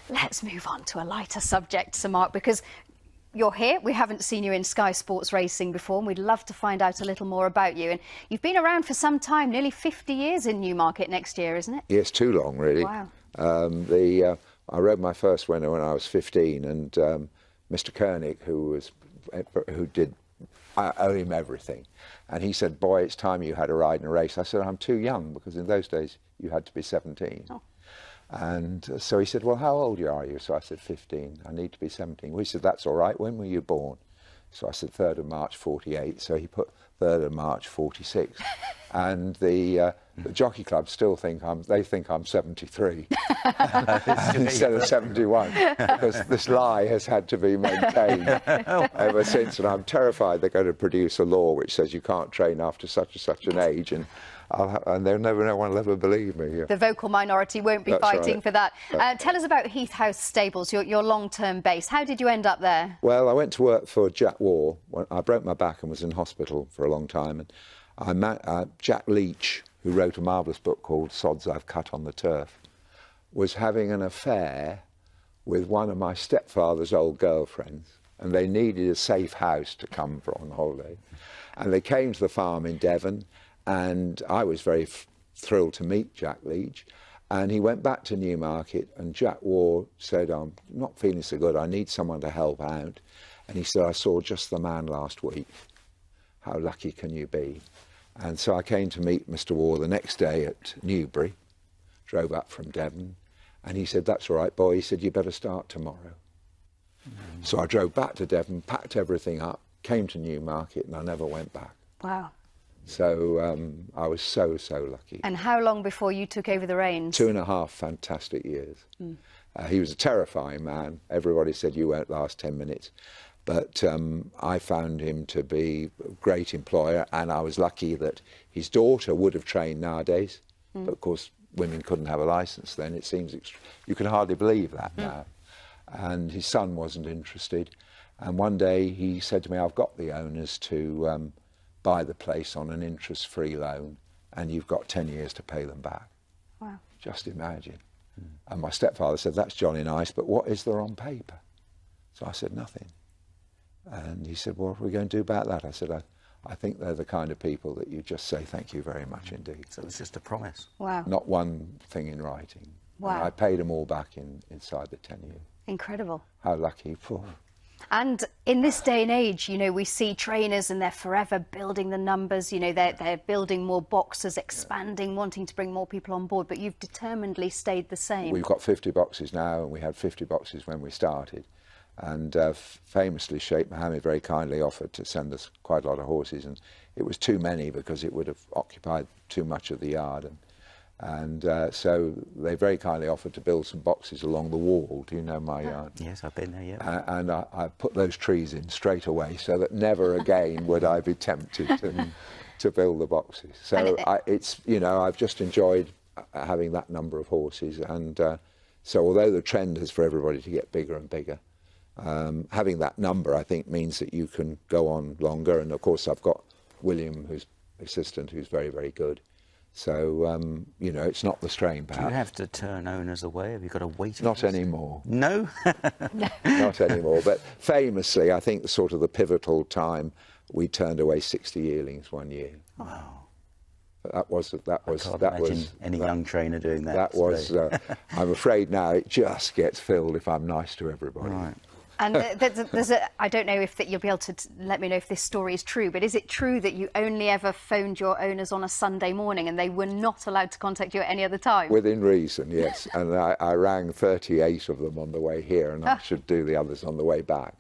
Let's move on to a lighter subject, Sir Mark, because you're here. We haven't seen you in Sky Sports racing before, and we'd love to find out a little more about you. And you've been around for some time, nearly 50 years in Newmarket next year, isn't it? Yes, too long, really. Wow. I rode my first winner when I was 15, and Mr. Koenig, who did, I owe him everything, and he said, "Boy, it's time you had a ride in a race." I said, "I'm too young," because in those days you had to be 17. Oh. And so he said, "Well, how old are you?" So I said, 15. "I need to be 17. Well, he said, "That's all right. When were you born?" So I said, 3rd of March, 48. So he put 3rd of March, 46. And the Jockey Club still think I'm 73 instead of 71, because this lie has had to be maintained ever since. And I'm terrified they're going to produce a law which says you can't train after such and such an age, and no one will ever believe me. The vocal minority won't be fighting for that. Tell us about Heath House Stables, your long-term base. How did you end up there? Well, I went to work for Jack War. I broke my back and was in hospital for a long time. And I met Jack Leach, who wrote a marvellous book called Sods I've Cut on the Turf, was having an affair with one of my stepfather's old girlfriends, and they needed a safe house to come for on holiday. And they came to the farm in Devon, and I was very thrilled to meet Jack Leach. And he went back to Newmarket, and Jack War said, "I'm not feeling so good, I need someone to help out." And he said, "I saw just the man last week. How lucky can you be?" And so I came to meet Mr. War the next day at Newbury, drove up from Devon, and he said, "That's all right, boy." He said, "You better start tomorrow." So I drove back to Devon, packed everything up, came to Newmarket, and I never went back. Wow. So I was so lucky. And how long before you took over the reins? 2.5 fantastic years. He was a terrifying man. Everybody said, "You won't last 10 minutes." But I found him to be a great employer, and I was lucky that his daughter would have trained nowadays. But of course, women couldn't have a licence then. It seems you can hardly believe that now. And his son wasn't interested. And one day he said to me, "I've got the owners to buy the place on an interest-free loan, and you've got 10 years to pay them back." Wow. Just imagine. And my stepfather said, "That's jolly nice, but what is there on paper?" So I said, "Nothing." And he said, "What are we going to do about that?" I said, I think they're the kind of people that you just say thank you very much indeed. So it's just a promise. Wow. Not one thing in writing. Wow. And I paid them all back inside the 10 years. Incredible. How lucky. And in this day and age, you know, we see trainers and they're forever building the numbers, you know, they're building more boxes, expanding, wanting to bring more people on board, but you've determinedly stayed the same. We've got 50 boxes now, and we had 50 boxes when we started. And famously, Sheikh Mohammed very kindly offered to send us quite a lot of horses, and it was too many because it would have occupied too much of the yard. And so they very kindly offered to build some boxes along the wall. Do you know my yard? Yes, I've been there, yeah. And I put those trees in straight away, so that never again would I be tempted to build the boxes. So it's, you know, I've just enjoyed having that number of horses. And so although the trend is for everybody to get bigger and bigger, having that number, I think, means that you can go on longer. And of course, I've got William, who's assistant, who's very, very good. So, you know, it's not the strain, perhaps. Do you have to turn owners away? Have you got to wait? Not anymore. No? Not anymore. But famously, I think sort of the pivotal time, we turned away 60 yearlings one year. Wow. I can't imagine any young trainer doing that. That was, I'm afraid now it just gets filled if I'm nice to everybody. Right. And I don't know if you'll be able to let me know if this story is true, but is it true that you only ever phoned your owners on a Sunday morning and they were not allowed to contact you at any other time? Within reason, yes. And I rang 38 of them on the way here, and I should do the others on the way back.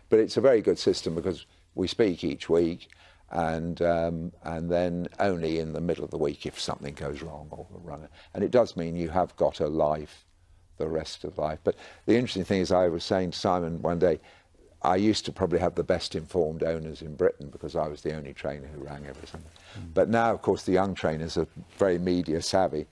But it's a very good system because we speak each week, and then only in the middle of the week if something goes wrong or the runner. And it does mean you have got a life the rest of life. But the interesting thing is, I was saying to Simon one day, I used to probably have the best informed owners in Britain because I was the only trainer who rang every Sunday. But now, of course, the young trainers are very media savvy.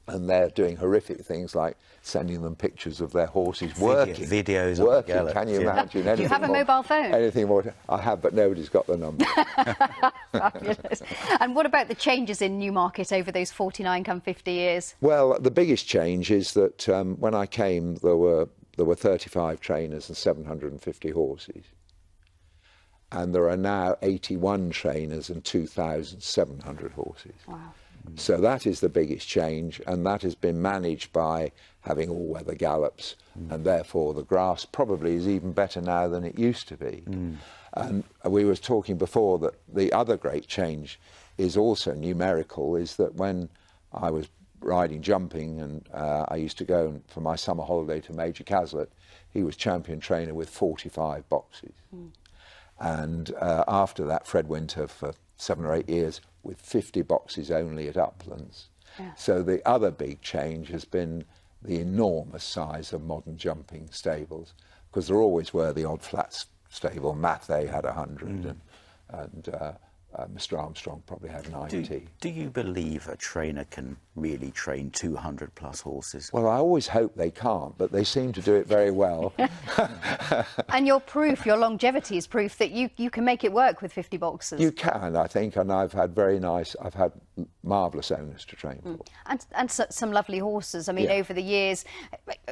and they're doing horrific things like sending them pictures of their horses working. Videos of working. gallop, Can you yeah. imagine? Do you have a mobile phone? Anything more? I have, but nobody's got the number. Fabulous. And what about the changes in Newmarket over those 49 come 50 years? Well, the biggest change is that when I came, there were 35 trainers and 750 horses. And there are now 81 trainers and 2,700 horses. Wow. So that is the biggest change, and that has been managed by having all-weather gallops, and therefore the grass probably is even better now than it used to be. And we were talking before that the other great change is also numerical, is that when I was riding jumping, and I used to go for my summer holiday to Major Caslett, he was champion trainer with 45 boxes. And after that, Fred Winter for 7 or 8 years with 50 boxes only at Uplands. Yeah. So the other big change has been the enormous size of modern jumping stables, because there always were the odd flats stable. Mathey had 100, and Mr. Armstrong probably had 90. Do you believe a trainer can really train 200 plus horses? Well, I always hope they can't, but they seem to do it very well. And your proof, your longevity is proof that you can make it work with 50 boxes. You can, I think, and I've had marvellous owners to train for. And some lovely horses. I mean, Yeah. over the years,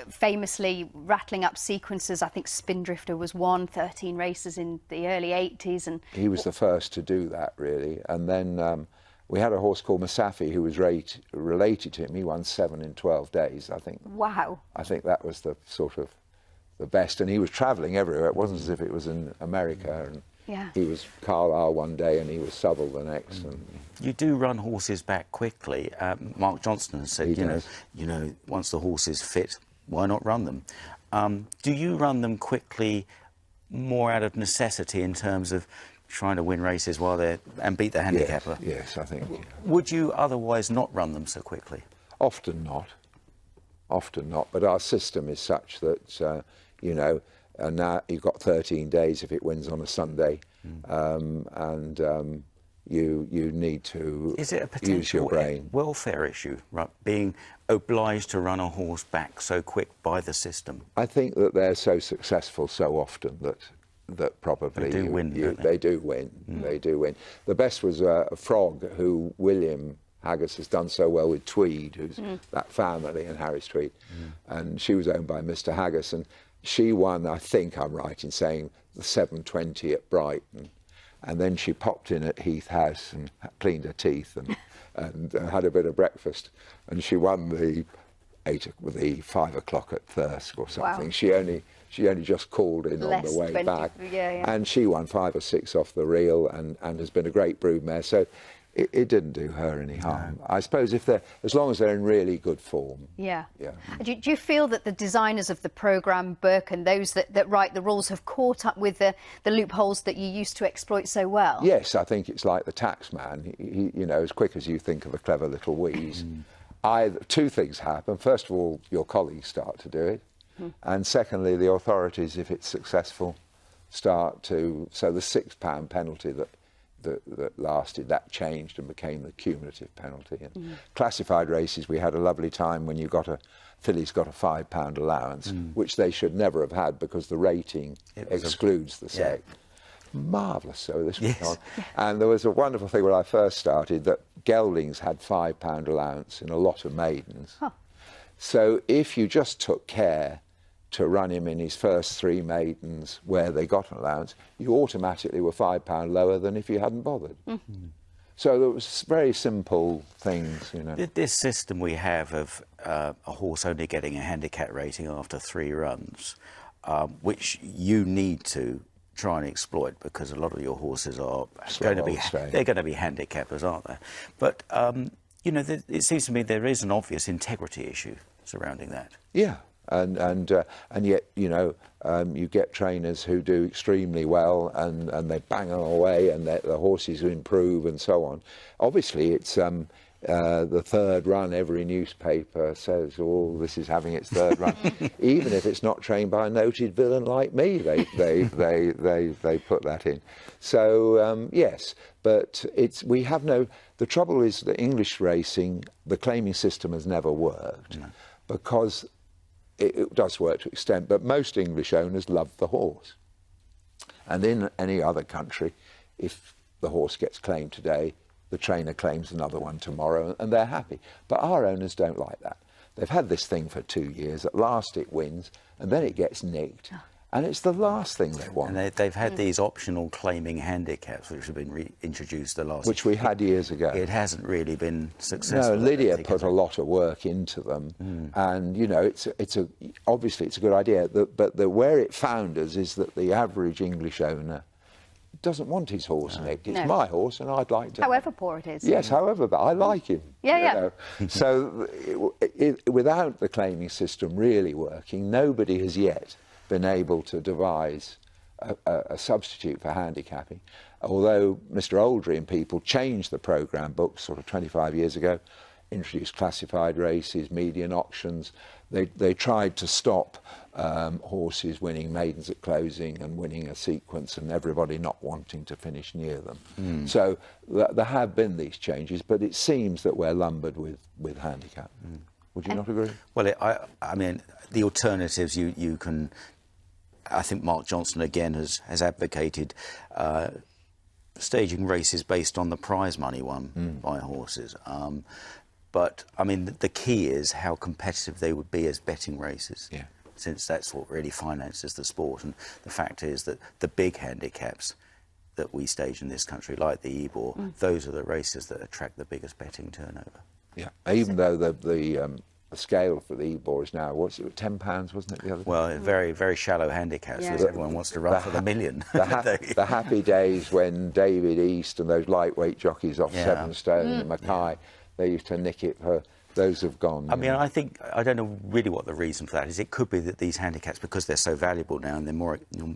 famously rattling up sequences. I think Spindrifter was won 13 races in the early 80s. And He was the first to do that, really. And then we had a horse called Masafi who was related to him. He won 7 in 12 days, I think. wow. I think that was the sort of the best. And he was travelling everywhere. It wasn't as if it was in America. And Yeah. he was Carlisle one day and he was Southwell the next. And You do run horses back quickly. Mark Johnston has said, He you does. know, once the horse is fit, why not run them? Do you run them quickly more out of necessity in terms of trying to win races while and beat the handicapper? Yes, I think. Would you otherwise not run them so quickly? Often not. But our system is such that, you know, and now you've got 13 days if it wins on a Sunday, and you need to Is it a use your potential brain. welfare issue, right? Being obliged to run a horse back so quick by the system? I think that they're so successful so often that probably They do win, don't they? They do win. They do win. The best was a Frog who William Haggis has done so well with Tweed, who's that family, and Harris Tweed, and she was owned by Mr. Haggis, and she won, I think I'm right in saying, the 720 at Brighton, and then she popped in at Heath House and cleaned her teeth and had a bit of breakfast, and she won the 5 o'clock at Thirsk or something. Wow. She only just called in on the way 20, back, yeah. and she won 5 or 6 off the reel, and has been a great broodmare. So it didn't do her any harm. No. I suppose as long as they're in really good form. Yeah. Yeah. Do you feel that the designers of the programme, Burke, and those that write the rules have caught up with the loopholes that you used to exploit so well? Yes, I think it's like the tax man. He, you know, as quick as you think of a clever little wheeze, two things happen. First of all, your colleagues start to do it. And secondly, the authorities, if it's successful, start to... So the £6 penalty that lasted, that changed and became the cumulative penalty. And classified races, we had a lovely time when fillies got a £5 allowance, which they should never have had because the rating excludes the sex. Marvellous, so this went on. And there was a wonderful thing when I first started that geldings had £5 allowance in a lot of maidens. Huh. So if you just took care to run him in his first 3 maidens where they got an allowance, you automatically were £5 lower than if you hadn't bothered. So there was very simple things, you know. This system we have of a horse only getting a handicap rating after 3 runs, which you need to try and exploit because a lot of your horses are going to be handicappers, aren't they? But you know, it seems to me there is an obvious integrity issue surrounding that. Yeah. And yet, you know, you get trainers who do extremely well and they bang on away and the horses improve and so on. Obviously, the third run, every newspaper says, oh, this is having its third run. Even if it's not trained by a noted villain like me, they put that in. So, yes, but we have no... The trouble is that English racing, the claiming system has never worked, because it does work to an extent, but most English owners love the horse. And in any other country, if the horse gets claimed today, the trainer claims another one tomorrow, and they're happy. But our owners don't like that. They've had this thing for 2 years. At last it wins, and then it gets nicked. And it's the last thing they want. And they've had these optional claiming handicaps, which have been reintroduced the last... Which we had years ago. It hasn't really been successful. No, Lydia put a lot of work into them. And, you know, obviously it's a good idea. But where it founders is that the average English owner doesn't want his horse nicked. It's my horse, and I'd like to... However poor it is. Yes, however, but I like him. Yeah. So without the claiming system really working, nobody has yet been able to devise a substitute for handicapping. Although Mr. Oldry and people changed the programme book sort of 25 years ago, introduced classified races, median auctions. They tried to stop horses winning maidens at closing and winning a sequence, and everybody not wanting to finish near them. So there have been these changes, but it seems that we're lumbered with handicap. Would you not agree? Well, I mean, the alternatives you can... I think Mark Johnson again has advocated staging races based on the prize money won by horses. But, I mean, the key is how competitive they would be as betting races, since that's what really finances the sport. And the fact is that the big handicaps that we stage in this country, like the Ebor, those are the races that attract the biggest betting turnover. Yeah, even though the scale for the Ebor is now, what's it, £10, wasn't it, the other day? Well, very, very shallow handicaps, because everyone wants to run for the million. The happy days when David East and those lightweight jockeys off 7 stone and Mackay, they used to nick it for... Those have gone. I mean, I don't know really what the reason for that is. It could be that these handicaps, because they're so valuable now, and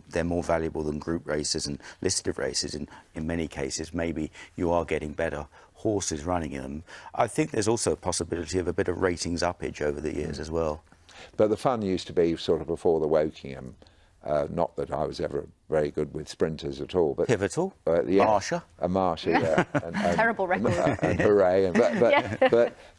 they're more valuable than group races and listed races. In many cases, maybe you are getting better horses running in them. I think there's also a possibility of a bit of ratings uppage over the years as well. But the fun used to be sort of before the Wokingham. Not that I was ever very good with sprinters at all, but Pivotal, Marsha, yeah, and terrible record, and Hooray,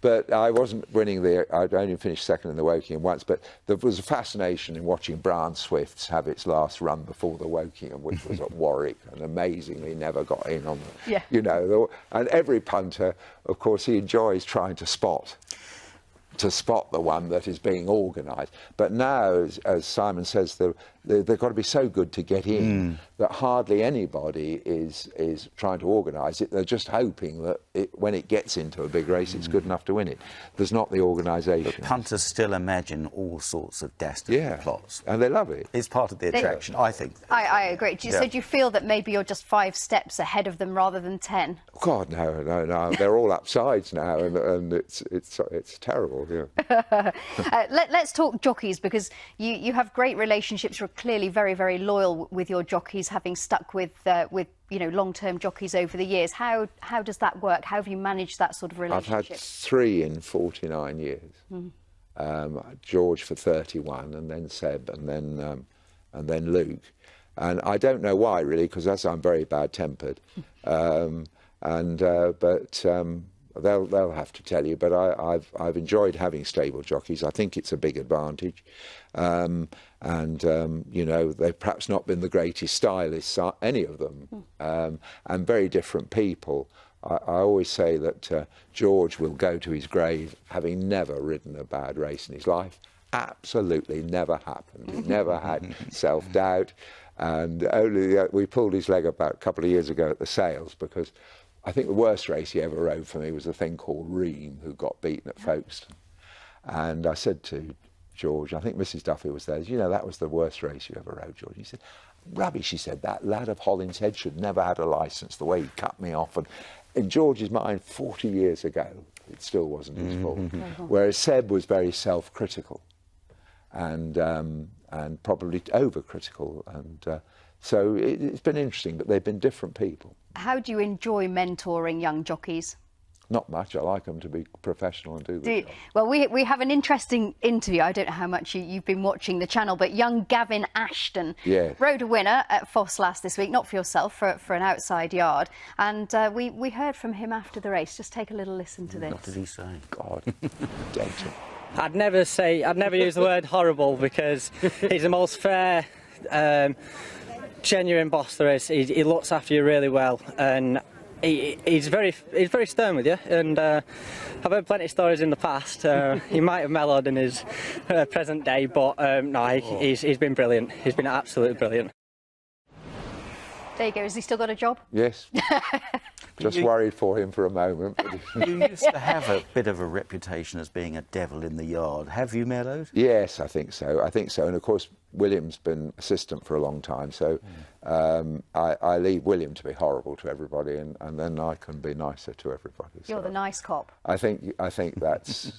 but I wasn't winning I'd only finished second in the Wokingham once. But there was a fascination in watching Brian Swift's have its last run before the Wokingham, which was at Warwick, and amazingly never got in on the, you know. And every punter, of course, he enjoys trying to spot the one that is being organised. But now, as Simon says, they've got to be so good to get in that hardly anybody is trying to organise it. They're just hoping that when it gets into a big race, it's good enough to win it. There's not the organisation. But punters still imagine all sorts of dastardly plots. And they love it. It's part of the attraction, I think. I agree. So do you feel that maybe you're just 5 steps ahead of them rather than 10? God, no. They're all upsides now, and it's terrible, Let's talk jockeys, because you have great relationships. You're clearly very, very loyal with your jockeys, having stuck with long-term jockeys over the years. How does that work? How have you managed that sort of relationship? I've had 3 in 49 years. George for 31, and then Seb, and then Luke. And I don't know why, really, because I'm very bad-tempered. They'll have to tell you, but I've enjoyed having stable jockeys. I think it's a big advantage, you know, they've perhaps not been the greatest stylists, any of them, and very different people. I always say that George will go to his grave having never ridden a bad race in his life. Absolutely never happened. He never had self-doubt, and only we pulled his leg about a couple of years ago at the Sales, because I think the worst race he ever rode for me was a thing called Ream, who got beaten at Folkestone. And I said to George, I think Mrs. Duffy was there, you know, that was the worst race you ever rode, George. He said, rubbish, he said, that lad of Hollins Head should never had a licence, the way he cut me off. And in George's mind, 40 years ago, it still wasn't his fault. Whereas Seb was very self-critical and probably overcritical. And so it's been interesting, but they've been different people. How do you enjoy mentoring young jockeys? Not much. I like them to be professional and do the job. Well, we have an interesting interview. I don't know how much you've been watching the channel, but young Gavin Ashton rode a winner at Foss last this week, not for yourself, for an outside yard. And we heard from him after the race. Just take a little listen to this. What did he say? God, dental. I'd never use the word horrible, because he's the most fair, genuine boss there is. He looks after you really well, and he's very stern with you. And I've heard plenty of stories in the past. He might have mellowed in his present day, but no, he's been brilliant. He's been absolutely brilliant. There you go. Has he still got a job? Yes. Just worried for him for a moment. But You used to have a bit of a reputation as being a devil in the yard. Have you mellowed? yes, I think so. I think so. And of course, William's been assistant for a long time, so I leave William to be horrible to everybody, and then I can be nicer to everybody. You're the nice cop. I think that's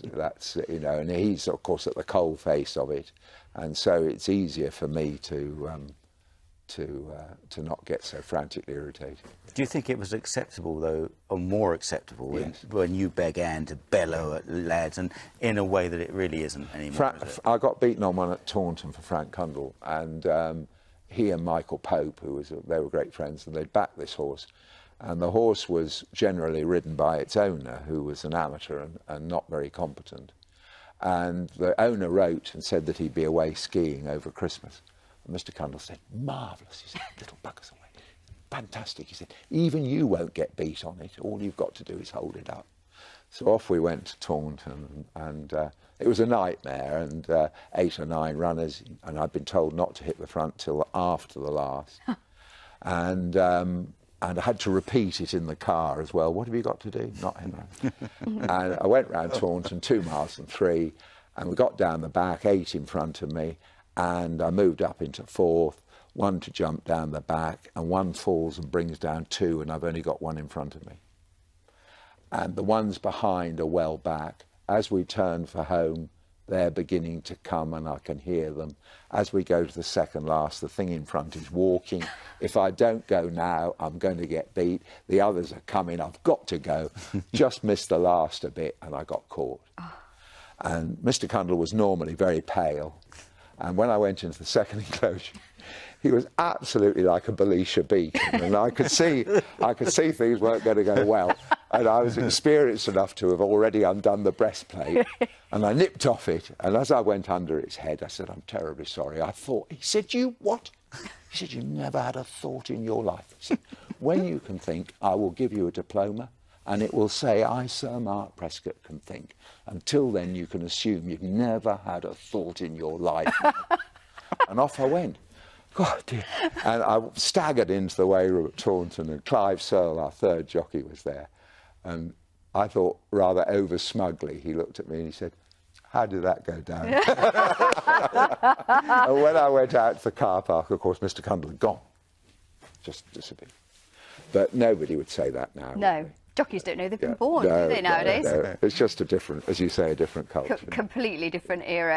you know, and he's of course at the coal face of it, and so it's easier for me to not get so frantically irritated. Do you think it was acceptable, though, or more acceptable, when you began to bellow at lads, and in a way that it really isn't anymore? I got beaten on one at Taunton for Frank Cundall, and he and Michael Pope, they were great friends, and they backed this horse. And the horse was generally ridden by its owner, who was an amateur and not very competent. And the owner wrote and said that he'd be away skiing over Christmas. And Mr. Cundall said, "Marvellous," he said, "little bugger's away. Fantastic," he said, "even you won't get beat on it. All you've got to do is hold it up." So off we went to Taunton, and it was a nightmare, and 8 or 9 runners, and I'd been told not to hit the front till after the last. And I had to repeat it in the car as well. What have you got to do? Not hit that. And I went round Taunton, 2 miles and 3, and we got down the back, 8 in front of me, and I moved up into 4th, 1 to jump down the back, and 1 falls and brings down 2, and I've only got 1 in front of me. And the ones behind are well back. As we turn for home, they're beginning to come, and I can hear them. As we go to the second last, the thing in front is walking. If I don't go now, I'm going to get beat. The others are coming. I've got to go. Just missed the last a bit, and I got caught. And Mr. Cundall was normally very pale. And when I went into the second enclosure, he was absolutely like a Belisha beacon, and I could see things weren't going to go well. And I was experienced enough to have already undone the breastplate, and I nipped off it. And as I went under its head, I said, "I'm terribly sorry. I thought..." He said, "You what?" He said, "You never had a thought in your life." He said, "When you can think, I will give you a diploma, and it will say, 'I, Sir Mark Prescott, can think.' Until then, you can assume you've never had a thought in your life." And off I went. God, dear. And I staggered into the weigh room at Taunton, and Clive Searle, our 3rd jockey, was there. And I thought, rather over-smugly, he looked at me and he said, "How did that go down?" And when I went out to the car park, of course, Mr. Cundall had gone. Just disappeared. But nobody would say that now. No. Jockeys don't know they've been born, do they, nowadays? No. It's just a different, as you say, a different culture. Completely different era.